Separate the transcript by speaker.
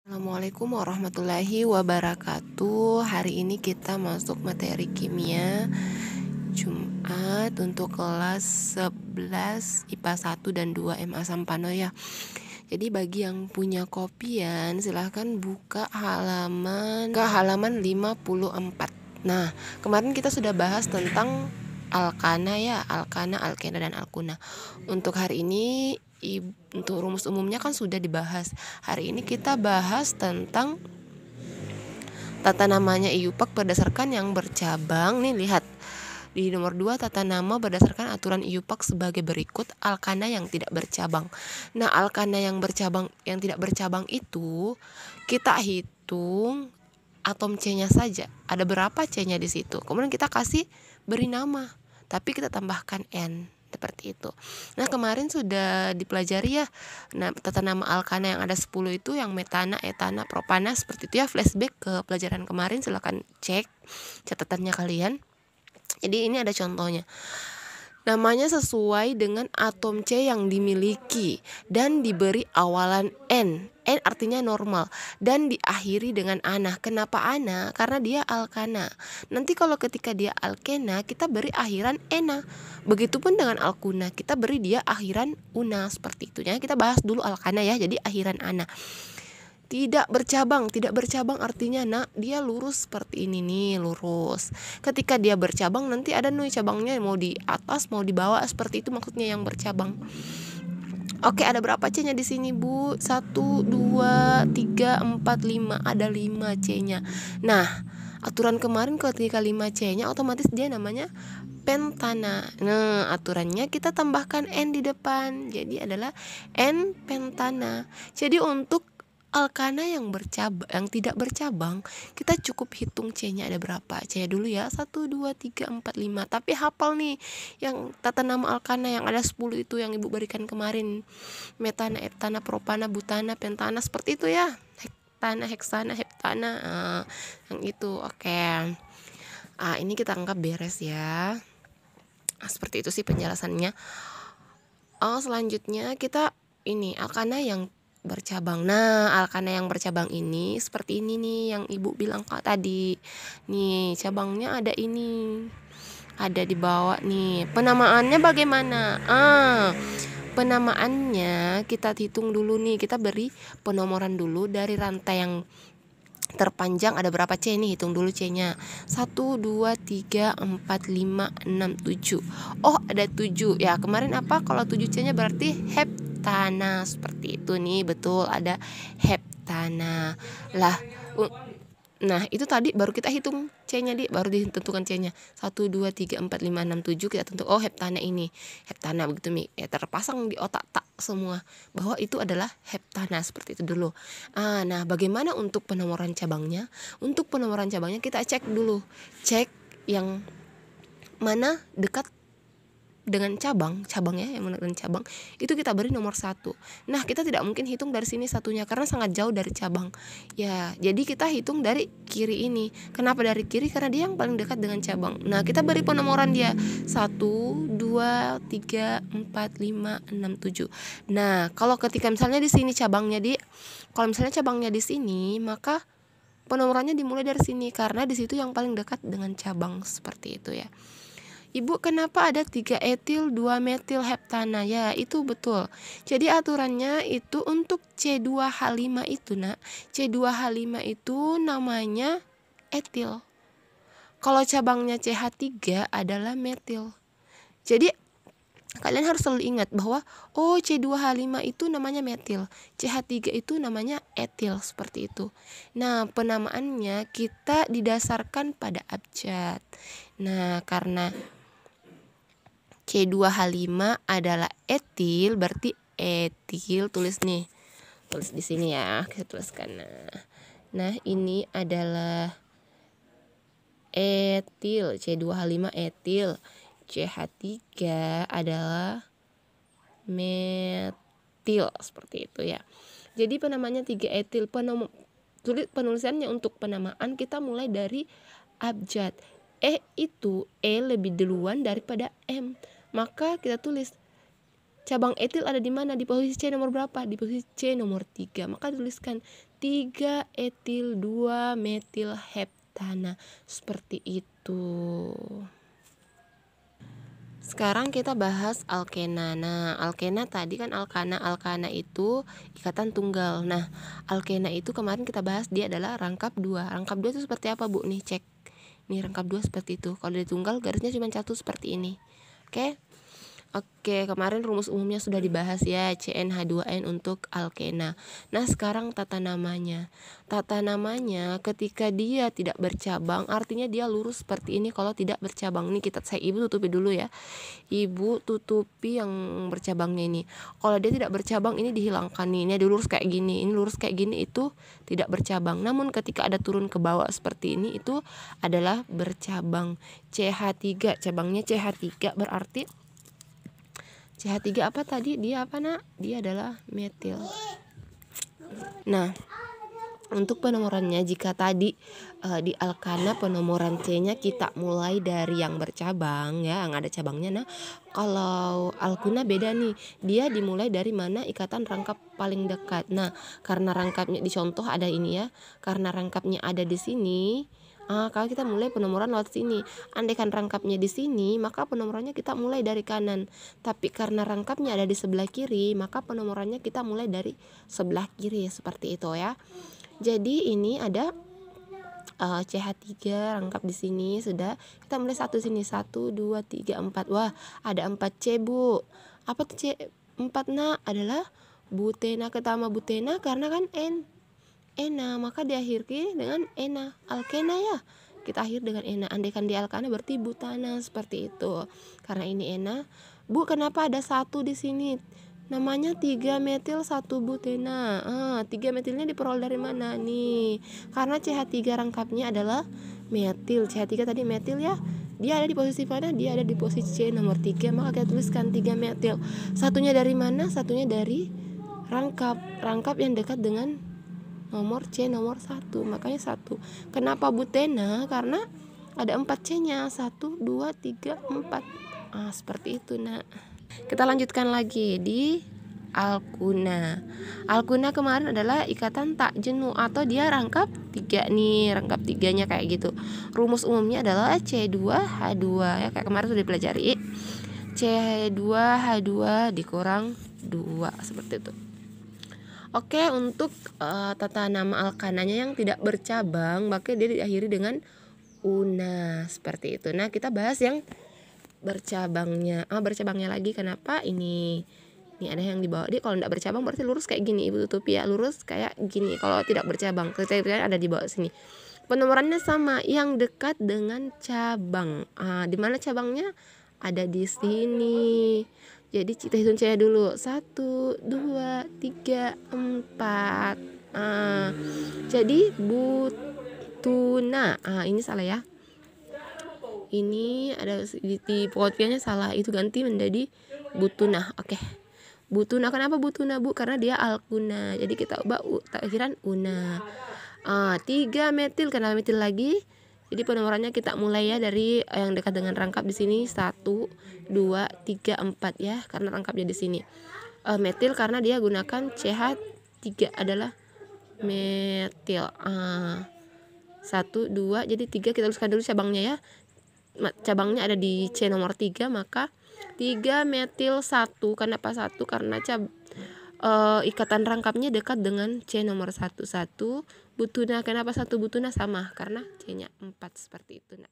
Speaker 1: Assalamualaikum warahmatullahi wabarakatuh. Hari ini kita masuk materi kimia Jumat untuk kelas 11 IPA 1 dan 2 MA Sampano ya. Jadi bagi yang punya kopian silahkan buka halaman 54. Nah, kemarin kita sudah bahas tentang alkana ya, alkana, alkena dan alkuna. Untuk hari ini untuk rumus umumnya kan sudah dibahas. Hari ini kita bahas tentang tata namanya IUPAC berdasarkan yang bercabang. Nih lihat di nomor 2, tata nama berdasarkan aturan IUPAC sebagai berikut. Alkana yang tidak bercabang. Nah, alkana yang tidak bercabang itu kita hitung atom C-nya saja. Ada berapa C-nya di situ. Kemudian kita kasih beri nama, tapi kita tambahkan N. Seperti itu. Nah, kemarin sudah dipelajari ya. Nah, tata nama alkana yang ada 10 itu yang metana, etana, propana, seperti itu ya. Flashback ke pelajaran kemarin, silakan cek catatannya kalian. Jadi ini ada contohnya. Namanya sesuai dengan atom C yang dimiliki dan diberi awalan N. N artinya normal dan diakhiri dengan ana. Kenapa ana? Karena dia alkana. Nanti kalau ketika dia alkena kita beri akhiran ena. Begitupun dengan alkuna, kita beri dia akhiran una, seperti itu ya. Kita bahas dulu alkana ya. Jadi akhiran ana. Tidak bercabang artinya dia lurus seperti ini nih, lurus. Ketika dia bercabang nanti ada nih cabangnya mau di atas mau di bawah, seperti itu maksudnya yang bercabang. Oke, ada berapa C-nya di sini, Bu? 1 2 3 4 5. Ada 5 C-nya. Nah, aturan kemarin ketika 5 C-nya otomatis dia namanya pentana. Nah, aturannya kita tambahkan N di depan. Jadi adalah N pentana. Jadi untuk alkana yang tidak bercabang, kita cukup hitung C-nya ada berapa. C-nya dulu ya, 1 2 3 4 5. Tapi hafal nih yang tata nama alkana yang ada 10 itu yang Ibu berikan kemarin. Metana, etana, propana, butana, pentana, seperti itu ya. Hektana, heksana, heptana. Yang itu. Oke. Ini kita anggap beres ya. Seperti itu sih penjelasannya. Selanjutnya kita ini alkana yang bercabang. Nah, alkana yang bercabang ini seperti ini nih yang Ibu bilang tadi. Nih, cabangnya ada ini. Ada di bawah nih. Penamaannya bagaimana? Penamaannya kita hitung dulu nih. Kita beri penomoran dulu dari rantai yang terpanjang ada berapa C nih, hitung dulu C-nya. 1 2 3 4 5 6 7. Oh, ada 7. Ya, kemarin apa? Kalau 7 C-nya berarti heptana, seperti itu nih, betul ada heptana. Lah, nah itu tadi baru kita hitung C-nya baru ditentukan C-nya. 1 2 3 4 5 6 7 kita tentu heptana ini. Heptana begitu Mi. Ya terpasang di otak tak semua bahwa itu adalah heptana, seperti itu dulu. Nah, bagaimana untuk penomoran cabangnya? Untuk penomoran cabangnya kita cek dulu. Cek yang mana dekat dengan cabangnya yang mana dengan cabang itu kita beri nomor 1. Nah, kita tidak mungkin hitung dari sini satunya karena sangat jauh dari cabang. Ya, jadi kita hitung dari kiri ini. Kenapa dari kiri? Karena dia yang paling dekat dengan cabang. Nah, kita beri penomoran dia 1 2 3 4 5 6 7. Nah, kalau ketika misalnya di sini cabangnya kalau misalnya cabangnya di sini, maka penomorannya dimulai dari sini karena di situ yang paling dekat dengan cabang, seperti itu ya. Ibu, kenapa ada 3 etil 2 metil heptana? Ya, itu betul. Jadi aturannya itu untuk C2H5 itu C2H5 itu namanya etil. Kalau cabangnya CH3 adalah metil. Jadi kalian harus selalu ingat bahwa C2H5 itu namanya metil, CH3 itu namanya etil, seperti itu. Nah, penamaannya kita didasarkan pada abjad. Nah, karena C2H5 adalah etil, berarti etil, tulis di sini ya, kita tuliskan. Nah, ini adalah etil, C2H5 etil. CH3 adalah metil, seperti itu ya. Jadi penamanya 3 etil. Penulisannya untuk penamaan kita mulai dari abjad. Itu lebih duluan daripada M. Maka kita tulis cabang etil ada di mana? Di posisi C nomor berapa? Di posisi C nomor 3. Maka tuliskan 3 etil 2 metil heptana. Seperti itu. Sekarang kita bahas alkena. Nah, alkena tadi kan alkana itu ikatan tunggal. Nah, alkena itu kemarin kita bahas dia adalah rangkap 2. Rangkap 2 itu seperti apa, Bu? Nih cek. Nih rangkap 2 seperti itu. Kalau dia tunggal garisnya cuma satu seperti ini. Oke? Oke, kemarin rumus umumnya sudah dibahas ya, CnH2n untuk alkena. Nah, sekarang tata namanya. Tata namanya ketika dia tidak bercabang, artinya dia lurus seperti ini kalau tidak bercabang. Ini ibu tutupi dulu ya. Ibu tutupi yang bercabangnya ini. Kalau dia tidak bercabang, ini dihilangkan nih. Ini ada lurus kayak gini, ini lurus kayak gini, itu tidak bercabang. Namun ketika ada turun ke bawah seperti ini, itu adalah bercabang. CH3, cabangnya CH3 berarti CH3 apa tadi? Dia apa, Nak? Dia adalah metil. Nah, untuk penomorannya, jika tadi di alkana penomoran C-nya kita mulai dari yang bercabang ya, yang ada cabangnya. Nah, kalau alkuna beda nih. Dia dimulai dari mana ikatan rangkap paling dekat. Nah, karena rangkapnya di contoh ada ini ya. Karena rangkapnya ada di sini, kalau kita mulai penomoran lewat sini. Andaikan rangkapnya di sini, maka penomorannya kita mulai dari kanan. Tapi karena rangkapnya ada di sebelah kiri, maka penomorannya kita mulai dari sebelah kiri, seperti itu ya. Jadi ini ada CH3 rangkap di sini sudah. Kita mulai satu sini, 1 2 3 4. Wah, ada 4C, Bu. Apa tuh C? 4, Nak? Adalah butena. Ketama butena karena kan ena, maka diakhiri dengan ena. Alkena ya, kita akhir dengan ena. Andaikan di alkana berarti butana, seperti itu. Karena ini ena. Bu, kenapa ada 1 di sini? Namanya 3 metil 1 butena. 3 metilnya diperoleh dari mana nih? Karena CH3 rangkapnya adalah metil. CH3 tadi metil ya. Dia ada di posisi mana? Dia ada di posisi C nomor 3. Maka kita tuliskan 3 metil. Satunya dari mana? Satunya dari rangkap yang dekat dengan nomor C nomor 1, makanya 1. Kenapa butena? Karena ada 4 C-nya, 1 2 3 4. Seperti itu, Nak. Kita lanjutkan lagi di alkuna. Alkuna kemarin adalah ikatan tak jenuh atau dia rangkap 3 nih, rangkap 3-nya kayak gitu. Rumus umumnya adalah C2H2 ya, kayak kemarin sudah dipelajari. C2H2 dikurang 2, seperti itu. Oke, untuk tata nama alkananya yang tidak bercabang, maka dia diakhiri dengan una, seperti itu. Nah, kita bahas yang bercabangnya. Bercabangnya lagi, kenapa? Ini ada yang di bawah. Dia kalau tidak bercabang berarti lurus kayak gini, Ibu tutupi ya, lurus kayak gini. Kalau tidak bercabang, ketika ada di bawah sini. Penomorannya sama, yang dekat dengan cabang. Di mana cabangnya? Ada di sini. Jadi kita hitung C dulu, 1 2 3 4. Jadi butuna. Ini salah ya. Ini ada di pokopiannya salah, itu ganti menjadi butuna. Oke. Butuna, kenapa butuna, Bu? Karena dia alkuna. Jadi kita ubah takdiran una. 3 metil, kenapa metil lagi? Jadi penomorannya kita mulai ya dari yang dekat dengan rangkap di sini, 1 2 3 4 ya, karena rangkapnya di sini. Metil karena dia gunakan CH3 adalah metil. 1 2, jadi 3 kita tuliskan dulu cabangnya ya. Cabangnya ada di C nomor 3, maka 3 metil 1. Kenapa 1? Karena ikatan rangkapnya dekat dengan C nomor 1. Butuna, kenapa 1 butuna? Sama karena C nya 4, seperti itu. Nah,